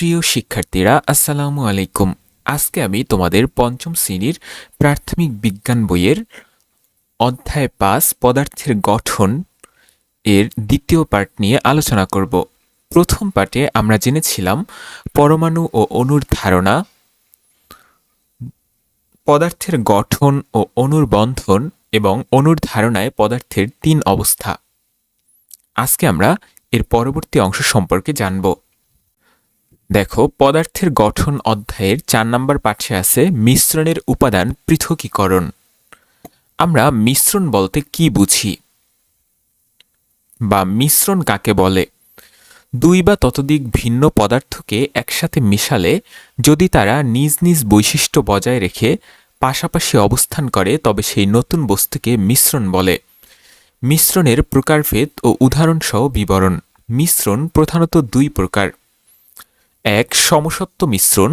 প্রিয় শিক্ষার্থীরা, আসসালামু আলাইকুম। আজকে আমি তোমাদের পঞ্চম শ্রেণীর প্রাথমিক বিজ্ঞান বইয়ের অধ্যায় ৫ পদার্থের গঠন এর দ্বিতীয় পার্ট নিয়ে আলোচনা করব। প্রথম পার্টে আমরা জেনেছিলাম পরমাণু ও অণুর ধারণা, পদার্থের গঠন ও অণুর বন্ধন এবং অণুর ধারণায় পদার্থের ৩ অবস্থা। আজকে আমরা এর পরবর্তী অংশ সম্পর্কে জানব। দেখো, পদার্থের গঠন অধ্যায়ের ৪ নম্বর পাঠে আছে মিশ্রণের উপাদান পৃথকীকরণ। আমরা মিশ্রণ বলতে কি বুঝি বা মিশ্রণ কাকে বলে? দুই বা ততোধিক ভিন্ন পদার্থকে একসাথে মিশালে যদি তারা নিজ নিজ বৈশিষ্ট্য বজায় রেখে পাশাপাশি অবস্থান করে তবে সেই নতুন বস্তুকে মিশ্রণ বলে। মিশ্রণের প্রকারভেদ ও উদাহরণসহ বিবরণ। মিশ্রণ প্রধানত দুই প্রকার। এক, সমসত্ব মিশ্রণ,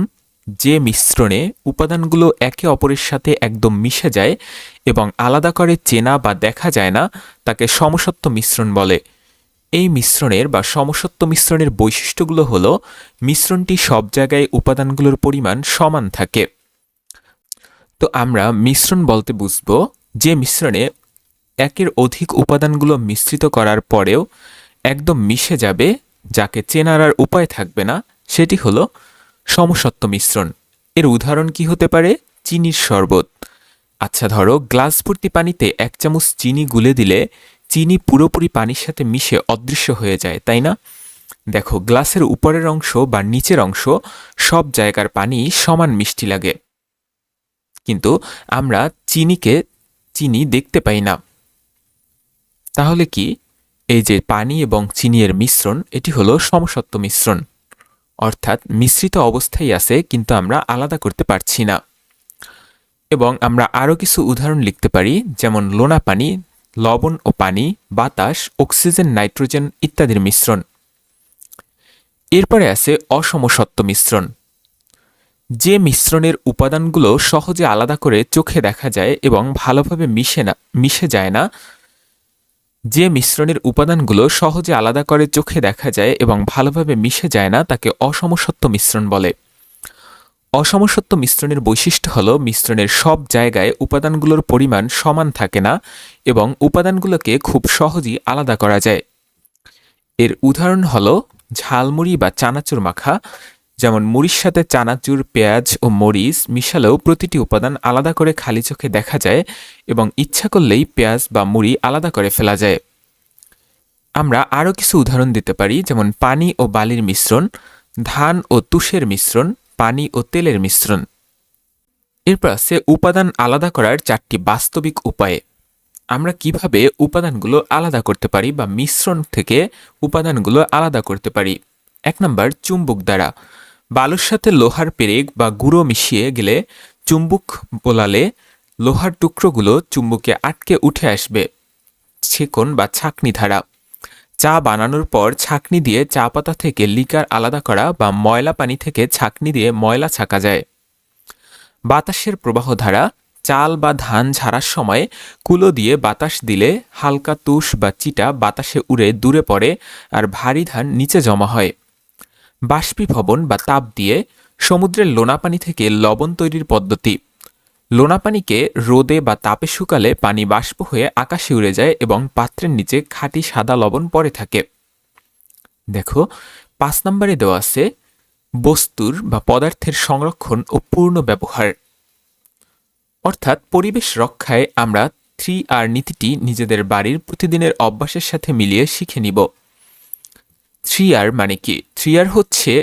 যে মিশ্রণে উপাদানগুলো একে অপরের সাথে একদম মিশে যায় এবং আলাদা করে চেনা বা দেখা যায় না, তাকে সমসত্ব মিশ্রণ বলে। এই মিশ্রণের বা সমসত্ব মিশ্রণের বৈশিষ্ট্যগুলো হল মিশ্রণটি সব জায়গায় উপাদানগুলোর পরিমাণ সমান থাকে। তো আমরা মিশ্রণ বলতে বুঝব যে মিশ্রণে একের অধিক উপাদানগুলো মিশ্রিত করার পরেও একদম মিশে যাবে, যাকে চেনার আর উপায় থাকবে না, সেটি হলো সমসত্ব মিশ্রণ। এর উদাহরণ কি হতে পারে? চিনির শরবত। আচ্ছা, ধরো গ্লাস ভর্তি পানিতে ১ চামচ চিনি গুলে দিলে চিনি পুরোপুরি পানির সাথে মিশে অদৃশ্য হয়ে যায়, তাই না? দেখো, গ্লাসের উপরের অংশ বা নিচের অংশ সব জায়গার পানি সমান মিষ্টি লাগে, কিন্তু আমরা চিনি দেখতে পাই না। তাহলে কি এই যে পানি এবং চিনি এর মিশ্রণ, এটি হলো সমসত্ব মিশ্রণ, অর্থাৎ মিশ্রিত অবস্থায় আছে কিন্তু আমরা আলাদা করতে পারছি না। এবং আমরা আরও কিছু উদাহরণ লিখতে পারি, যেমন লোনা পানি, লবণ ও পানি, বাতাস, অক্সিজেন, নাইট্রোজেন ইত্যাদির মিশ্রণ। এরপরে আছে অসমসত্ব মিশ্রণ, যে মিশ্রণের উপাদানগুলো সহজে আলাদা করে চোখে দেখা যায় এবং ভালোভাবে মিশে যায় না। যে মিশ্রণের উপাদানগুলো সহজে আলাদা করে চোখে দেখা যায় এবং ভালোভাবে মিশে যায় না, তাকে অসমসত্ব মিশ্রণ বলে। অসমসত্ব মিশ্রণের বৈশিষ্ট্য হল মিশ্রণের সব জায়গায় উপাদানগুলোর পরিমাণ সমান থাকে না এবং উপাদানগুলোকে খুব সহজেই আলাদা করা যায়। এর উদাহরণ হল ঝালমুড়ি বা চানাচুর মাখা। যেমন মুড়ির সাথে চানাচুর, পেঁয়াজ ও মরিচ মিশালেও প্রতিটি উপাদান আলাদা করে খালি চোখে দেখা যায় এবং ইচ্ছা করলেই পেঁয়াজ বা মুড়ি আলাদা করে ফেলা যায়। আমরা আরও কিছু উদাহরণ দিতে পারি, যেমন পানি ও বালির মিশ্রণ, ধান ও তুষের মিশ্রণ, পানি ও তেলের মিশ্রণ। এরপর আছে উপাদান আলাদা করার 4টি বাস্তবিক উপায়। আমরা কিভাবে উপাদানগুলো আলাদা করতে পারি বা মিশ্রণ থেকে উপাদানগুলো আলাদা করতে পারি? ১ নম্বর, চুম্বক দ্বারা। বালুর সাথে লোহার পেরেক বা গুঁড়ো মিশিয়ে গেলে চুম্বক বোলালে লোহার টুকরোগুলো চুম্বকে আটকে উঠে আসবে, ছেঁকন বা ছাঁকনি দ্বারা। চা বানানোর পর ছাঁকনি দিয়ে চা পাতা থেকে লিকার আলাদা করা বা ময়লা পানি থেকে ছাঁকনি দিয়ে ময়লা ছাঁকা যায়। বাতাসের প্রবাহ ধারা। চাল বা ধান ঝাড়ার সময় কুলো দিয়ে বাতাস দিলে হালকা তুষ বা চিটা বাতাসে উড়ে দূরে পড়ে আর ভারী ধান নিচে জমা হয়। বাষ্পীভবন বা তাপ দিয়ে। সমুদ্রের লোনা পানি থেকে লবণ তৈরির পদ্ধতি। লোনা পানিকে রোদে বা তাপে শুকালে পানি বাষ্প হয়ে আকাশে উড়ে যায় এবং পাত্রের নিচে খাঁটি সাদা লবণ পড়ে থাকে। দেখো, ৫ নম্বরে দেওয়া আছে বস্তুর বা পদার্থের সংরক্ষণ ও পূর্ণ ব্যবহার। অর্থাৎ পরিবেশ রক্ষায় আমরা 3R নীতিটি নিজেদের বাড়ির প্রতিদিনের অভ্যাসের সাথে মিলিয়ে শিখে নিব। 3R মানে কি? 3R হচ্ছে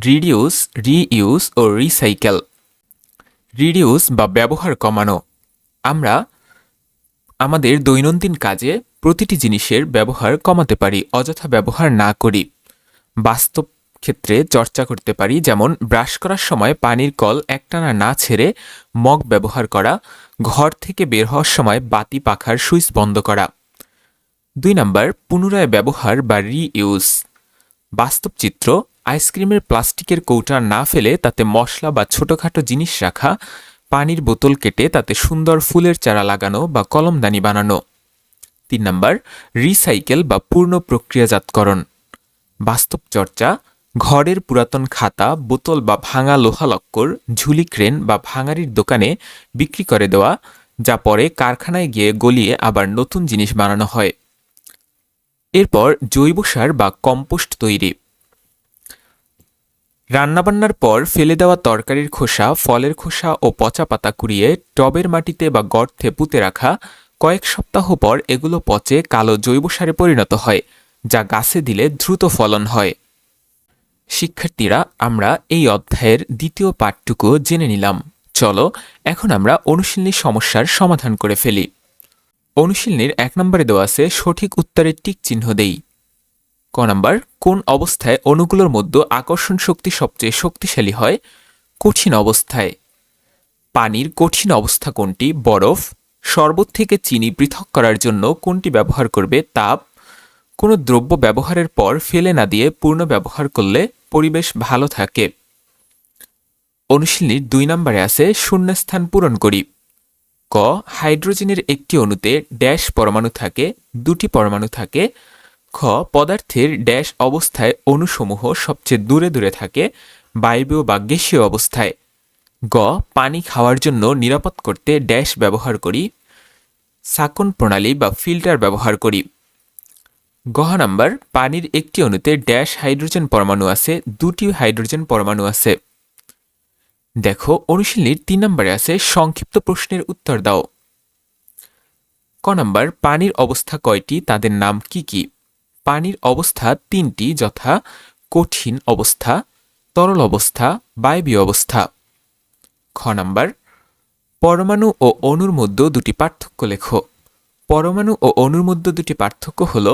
রিডিউস, রিইউজ ও রিসাইকেল। রিডিউস বা ব্যবহার কমানো। আমরা আমাদের দৈনন্দিন কাজে প্রতিটি জিনিসের ব্যবহার কমাতে পারি, অযথা ব্যবহার না করি। বাস্তব ক্ষেত্রে চর্চা করতে পারি, যেমন ব্রাশ করার সময় পানির কল একটানা না ছেড়ে মগ ব্যবহার করা, ঘর থেকে বের হওয়ার সময় বাতি পাখার সুইচ বন্ধ করা। ২ নম্বর, পুনরায় ব্যবহার বা রিইউজ। বাস্তব চিত্র, আইসক্রিমের প্লাস্টিকের কৌটা না ফেলে তাতে মশলা বা ছোটখাটো জিনিস রাখা, পানির বোতল কেটে তাতে সুন্দর ফুলের চারা লাগানো বা কলমদানি বানানো। ৩ নম্বর, রিসাইকেল বা পূর্ণ প্রক্রিয়াজাতকরণ। বাস্তব চর্চা, ঘরের পুরাতন খাতা, বোতল বা ভাঙা লোহালক্কর ঝুলি ক্রেন বা ভাঙারির দোকানে বিক্রি করে দেওয়া, যা পরে কারখানায় গিয়ে গলিয়ে আবার নতুন জিনিস বানানো হয়। এরপর জৈব সার বা কম্পোস্ট তৈরি। রান্নাবান্নার পর ফেলে দেওয়া তরকারির খোসা, ফলের খোসা ও পচা পাতা কুড়িয়ে টবের মাটিতে বা গর্তে পুঁতে রাখা, কয়েক সপ্তাহ পর এগুলো পচে কালো জৈব সারে পরিণত হয়, যা গাছে দিলে দ্রুত ফলন হয়। শিক্ষার্থীরা, আমরা এই অধ্যায়ের দ্বিতীয় পাঠটুকু জেনে নিলাম। চলো এখন আমরা অনুশীলনী সমস্যার সমাধান করে ফেলি। অনুশীলনীর 1 নম্বরে দেওয়া আছে সঠিক উত্তরের টিক চিহ্ন দেই। ক নাম্বার, কোন অবস্থায় অণুগুলোর মধ্যে আকর্ষণ শক্তি সবচেয়ে শক্তিশালী হয়? কঠিন অবস্থায়। পানির কঠিন অবস্থা কোনটি? বরফ। শরবত থেকে চিনি পৃথক করার জন্য কোনটি ব্যবহার করবে? তাপ। কোনো দ্রব্য ব্যবহারের পর ফেলে না দিয়ে পূর্ণ ব্যবহার করলে পরিবেশ ভালো থাকে। অনুশীলনীর 2 নম্বরে আছে শূন্যস্থান পূরণ করি। ক, হাইড্রোজেনের একটি অণুতে ড্যাশ পরমাণু থাকে, 2টি পরমাণু থাকে। খ, পদার্থের ড্যাশ অবস্থায় অণুসমূহ সবচেয়ে দূরে দূরে থাকে, বায়বীয় বা গ্যাসীয় অবস্থায়। গ, পানি খাওয়ার জন্য নিরাপদ করতে ড্যাশ ব্যবহার করি, সাকন প্রণালী বা ফিল্টার ব্যবহার করি। গ নাম্বার, পানির একটি অণুতে ড্যাশ হাইড্রোজেন পরমাণু আছে, 2টি হাইড্রোজেন পরমাণু আছে। দেখো অনুশীলনীর 3 নম্বরে আছে সংক্ষিপ্ত প্রশ্নের উত্তর দাও। ক নাম্বার, পানির অবস্থা কয়টি, তাদের নাম কি কি? পানির অবস্থা 3টি, যথা কঠিন অবস্থা, তরল অবস্থা, বায়বীয় অবস্থা। খ নাম্বার, পরমাণু ও অণুর মধ্যে 2টি পার্থক্য লেখো। পরমাণু ও অণুর মধ্যে 2টি পার্থক্য হল,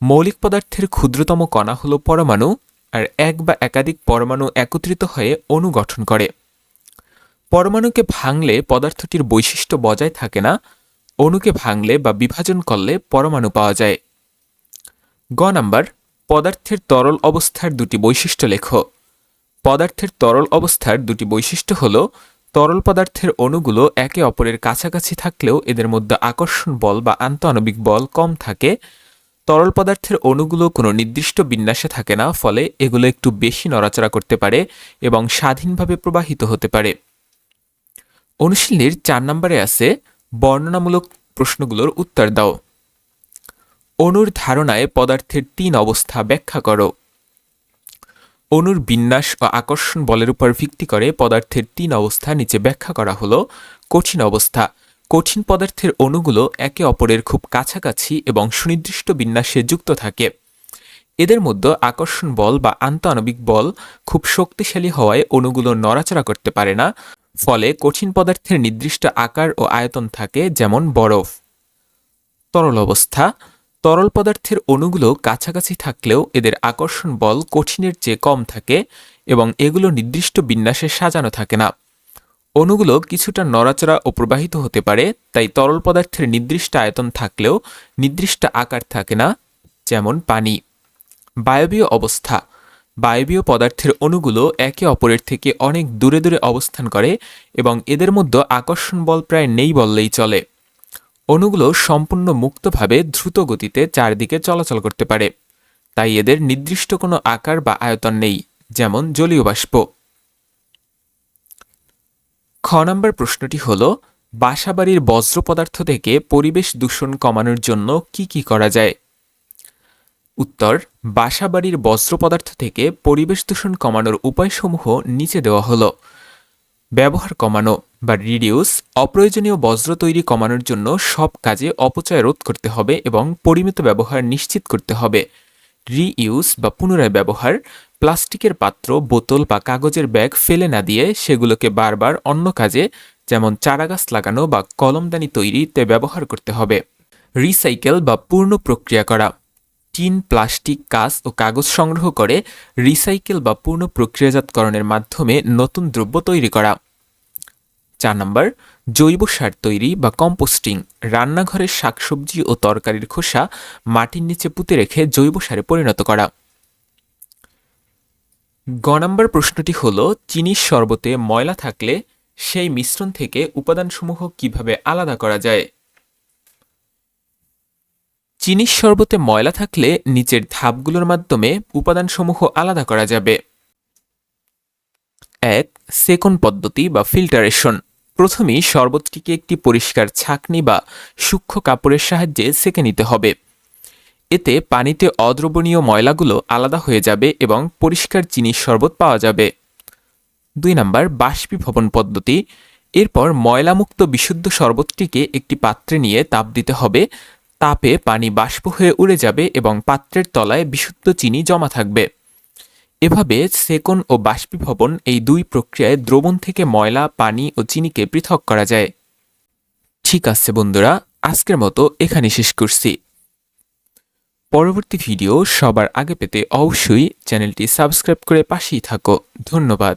মৌলিক পদার্থের ক্ষুদ্রতম কণা হল পরমাণু, আর এক বা একাধিক পরমাণু একত্রিত হয়ে অণু গঠন করে। পরমাণুকে ভাঙলে পদার্থটির বৈশিষ্ট্য বজায় থাকে না, অণুকে ভাঙলে বা বিভাজন করলে পরমাণু পাওয়া যায়। গ নাম্বার, পদার্থের তরল অবস্থার 2টি বৈশিষ্ট্য লেখো। পদার্থের তরল অবস্থার 2টি বৈশিষ্ট্য হল, তরল পদার্থের অণুগুলো একে অপরের কাছাকাছি থাকলেও এদের মধ্যে আকর্ষণ বল বা আন্তঃআণবিক বল কম থাকে। তরল পদার্থের অণুগুলো কোনো নির্দিষ্ট বিন্যাসে থাকে না, ফলে এগুলো একটু বেশি নড়াচড়া করতে পারে এবং স্বাধীনভাবে প্রবাহিত হতে পারে। অনুশীলনীর 4 নম্বরে আছে বর্ণনামূলক প্রশ্নগুলোর উত্তর দাও। অণুর ধারণায় পদার্থের 3 অবস্থা ব্যাখ্যা করো। অণুর বিন্যাস ও আকর্ষণ বলের উপর ভিত্তি করে পদার্থের 3 অবস্থা নিচে ব্যাখ্যা করা হলো। কঠিন অবস্থা, কঠিন পদার্থের অণুগুলো একে অপরের খুব কাছাকাছি এবং সুনির্দিষ্ট বিন্যাসে যুক্ত থাকে। এদের মধ্যে আকর্ষণ বল বা আন্তঃআণবিক বল খুব শক্তিশালী হওয়ায় অণুগুলো নড়াচড়া করতে পারে না, ফলে কঠিন পদার্থের নির্দিষ্ট আকার ও আয়তন থাকে, যেমন বরফ। তরল অবস্থা, তরল পদার্থের অণুগুলো কাছাকাছি থাকলেও এদের আকর্ষণ বল কঠিনের চেয়ে কম থাকে এবং এগুলো নির্দিষ্ট বিন্যাসে সাজানো থাকে না। অণুগুলো কিছুটা নড়াচড়া ও প্রবাহিত হতে পারে, তাই তরল পদার্থের নির্দিষ্ট আয়তন থাকলেও নির্দিষ্ট আকার থাকে না, যেমন পানি। বায়বীয় অবস্থা, বায়বীয় পদার্থের অণুগুলো একে অপরের থেকে অনেক দূরে দূরে অবস্থান করে এবং এদের মধ্যে আকর্ষণ বল প্রায় নেই বললেই চলে। অণুগুলো সম্পূর্ণ মুক্তভাবে দ্রুত গতিতে চারদিকে চলাচল করতে পারে, তাই এদের নির্দিষ্ট কোনো আকার বা আয়তন নেই, যেমন জলীয় বাষ্প। খ নম্বর প্রশ্নটি হল, বাসাবাড়ির বজ্র পদার্থ থেকে পরিবেশ দূষণ কমানোর জন্য কি কি করা যায়? উত্তর, বাসাবাড়ির বজ্র পদার্থ থেকে পরিবেশ দূষণ কমানোর উপায়সমূহ নিচে দেওয়া হলো। ব্যবহার কমানো বা রিডিউস, অপ্রয়োজনীয় বজ্র তৈরি কমানোর জন্য সব কাজে অপচয় রোধ করতে হবে এবং পরিমিত ব্যবহার নিশ্চিত করতে হবে। রিইউজ বা পুনরায় ব্যবহার, প্লাস্টিকের পাত্র, বোতল বা কাগজের ব্যাগ ফেলে না দিয়ে সেগুলোকে বারবার অন্য কাজে, যেমন চারাগাছ লাগানো বা কলমদানি তৈরিতে ব্যবহার করতে হবে। রিসাইকেল বা পূর্ণ প্রক্রিয়া করা, টিন, প্লাস্টিক, কাঁচ ও কাগজ সংগ্রহ করে রিসাইকেল বা পূর্ণ প্রক্রিয়াজাতকরণের মাধ্যমে নতুন দ্রব্য তৈরি করা। 4 নম্বর, জৈব সার তৈরি বা কম্পোস্টিং, রান্নাঘরের শাকসবজি ও তরকারির খোসা মাটির নিচে পুঁতে রেখে জৈব সারে পরিণত করা। গ নম্বর প্রশ্নটি হল, চিনির শরবতে ময়লা থাকলে সেই মিশ্রণ থেকে উপাদানসমূহ কিভাবে আলাদা করা যায়? চিনির শরবতে ময়লা থাকলে নিচের ধাপগুলোর মাধ্যমে উপাদানসমূহ আলাদা করা যাবে। 1. সেকন পদ্ধতি বা ফিল্টারেশন। প্রথমেই শরবতটিকে একটি পরিষ্কার ছাঁকনি বা সূক্ষ্ম কাপড়ের সাহায্যে সেকে নিতে হবে। এতে পানিতে অদ্রবণীয় ময়লাগুলো আলাদা হয়ে যাবে এবং পরিষ্কার চিনির শরবত পাওয়া যাবে। 2 নাম্বার বাষ্পীভবন পদ্ধতি। এরপর ময়লামুক্ত বিশুদ্ধ শরবতটিকে একটি পাত্রে নিয়ে তাপ দিতে হবে। তাপে পানি বাষ্প হয়ে উড়ে যাবে এবং পাত্রের তলায় বিশুদ্ধ চিনি জমা থাকবে। এভাবে সেকন ও বাষ্পীভবন এই দুই প্রক্রিয়ায় দ্রবণ থেকে ময়লা, পানি ও চিনিকে পৃথক করা যায়। ঠিক আছে বন্ধুরা, আজকের মতো এখানে শেষ করছি। পরবর্তী ভিডিও সবার আগে পেতে অবশ্যই চ্যানেলটি সাবস্ক্রাইব করে পাশেই থাকো। ধন্যবাদ।